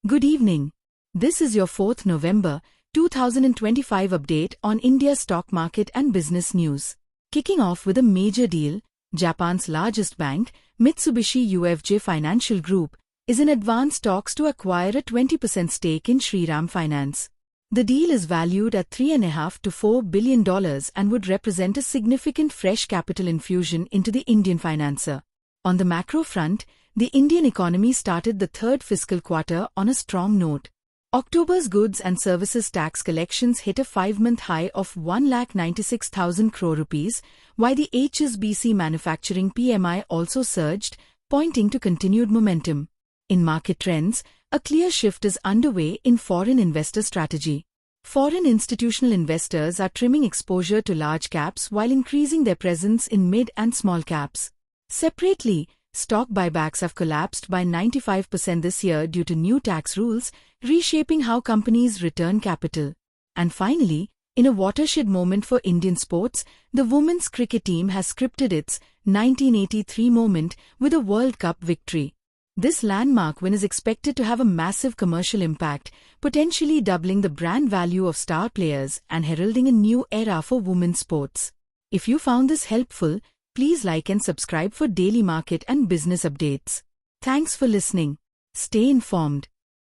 Good evening. This is your 4th November 2025 update on India's stock market and business news. Kicking off with a major deal, Japan's largest bank, Mitsubishi UFJ Financial Group, is in advanced talks to acquire a 20% stake in Shriram Finance. The deal is valued at $3.5 to $4 billion and would represent a significant fresh capital infusion into the Indian financer. On the macro front, the Indian economy started the third fiscal quarter on a strong note. October's goods and services tax collections hit a 5-month high of 1,96,000 crore rupees, while the HSBC manufacturing PMI also surged, pointing to continued momentum. In market trends, a clear shift is underway in foreign investor strategy. Foreign institutional investors are trimming exposure to large caps while increasing their presence in mid and small caps. Separately, stock buybacks have collapsed by 95% this year due to new tax rules, reshaping how companies return capital. And finally, in a watershed moment for Indian sports, the women's cricket team has scripted its 1983 moment with a World Cup victory. This landmark win is expected to have a massive commercial impact, potentially doubling the brand value of star players and heralding a new era for women's sports. If you found this helpful, please like and subscribe for daily market and business updates. Thanks for listening. Stay informed.